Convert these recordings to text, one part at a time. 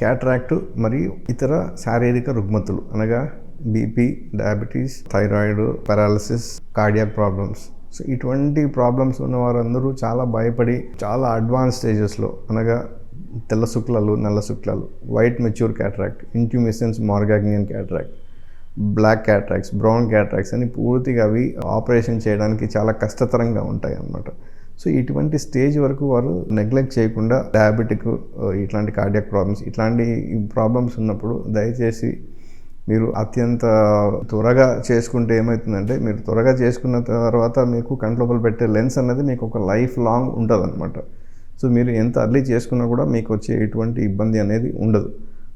Cataract మరియు ఇతర శారీరక రుగ్మతులు అనగా BP, diabetes, thyroid, paralysis, cardiac problems. So ఇటువంటి ప్రాబ్లమ్స్ ఉన్న వారందరూ చాలా భయపడి చాలా అడ్వాన్స్ స్టేజెస్లో అనగా తెల్ల శుక్లాలు, నల్ల శుక్లాలు, white mature cataract, intumescence morgagnian cataract, black cataracts, brown cataracts అని పూర్తిగా అవి ఆపరేషన్ చేయడానికి చాలా కష్టతరంగా ఉంటాయి అన్నమాట. సో ఇటువంటి స్టేజ్ వరకు వారు నెగ్లెక్ట్ చేయకుండా డయాబెటిక్, ఇట్లాంటి కార్డియాక్ ప్రాబ్లమ్స్, ఇట్లాంటి ప్రాబ్లమ్స్ ఉన్నప్పుడు దయచేసి మీరు అత్యంత త్వరగా చేసుకుంటే ఏమవుతుందంటే, మీరు త్వరగా చేసుకున్న తర్వాత మీకు కంట్లోపల పెట్టే లెన్స్ అనేది మీకు ఒక లైఫ్ లాంగ్ ఉంటుంది అనమాట. సో మీరు ఎంత అర్లీ చేసుకున్నా కూడా మీకు వచ్చే ఎటువంటి ఇబ్బంది అనేది ఉండదు.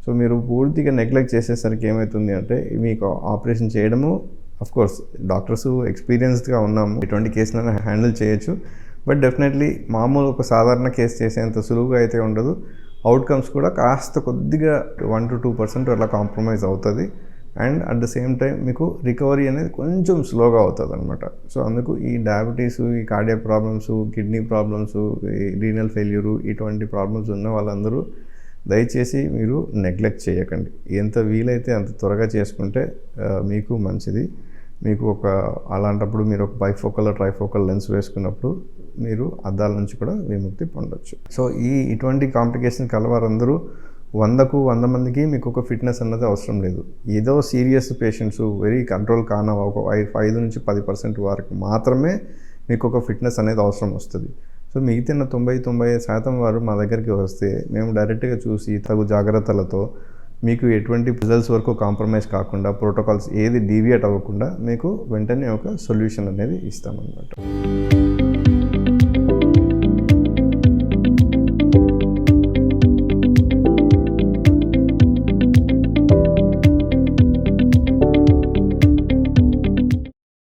సో మీరు పూర్తిగా నెగ్లెక్ట్ చేసేసరికి ఏమవుతుంది అంటే, మీకు ఆపరేషన్ చేయడము, అఫ్కోర్స్ డాక్టర్స్ ఎక్స్పీరియన్స్డ్గా ఉన్నాము, ఎటువంటి కేసులను హ్యాండిల్ చేయొచ్చు. బట్ డెఫినెట్లీ మామూలు ఒక సాధారణ కేసు చేసేంత సులువుగా అయితే ఉండదు. అవుట్కమ్స్ కూడా కాస్త కొద్దిగా 1 to 2% అలా కాంప్రమైజ్ అవుతుంది. And at the same time మీకు రికవరీ అనేది కొంచెం స్లోగా అవుతుంది అనమాట. సో అందుకు ఈ డయాబెటీస్, ఈ కార్డియాక్ ప్రాబ్లమ్స్, కిడ్నీ ప్రాబ్లమ్స్, ఈ రీనల్ ఫెయిల్యూరు, ఇటువంటి ప్రాబ్లమ్స్ ఉన్న వాళ్ళందరూ దయచేసి మీరు నెగ్లెక్ట్ చేయకండి. ఎంత వీలైతే అంత త్వరగా చేసుకుంటే మీకు మంచిది. మీకు అలాంటప్పుడు మీరు ఒక బైఫోకల్, ట్రైఫోకల్ లెన్స్ వేసుకున్నప్పుడు మీరు అద్దాల నుంచి కూడా విముక్తి పొందొచ్చు. సో ఇటువంటి కాంప్లికేషన్ కలవారందరూ 100 మందికి మీకు ఒక ఫిట్నెస్ అన్నది అవసరం లేదు. ఏదో సీరియస్ పేషెంట్స్, వెరీ కంట్రోల్ కాన ఒక 5 నుంచి 10% వరకు మాత్రమే మీకు ఒక ఫిట్నెస్ అనేది అవసరం వస్తుంది. సో మిగతా 90-95% వారు మా దగ్గరికి వస్తే మేము డైరెక్ట్గా చూసి తగు జాగ్రత్తలతో మీకు ఎటువంటి రిజల్ట్స్ వరకు కాంప్రమైజ్ కాకుండా, ప్రోటోకాల్స్ ఏది డీవియేట్ అవ్వకుండా మీకు వెంటనే ఒక సొల్యూషన్ అనేది ఇస్తామన్నమాట.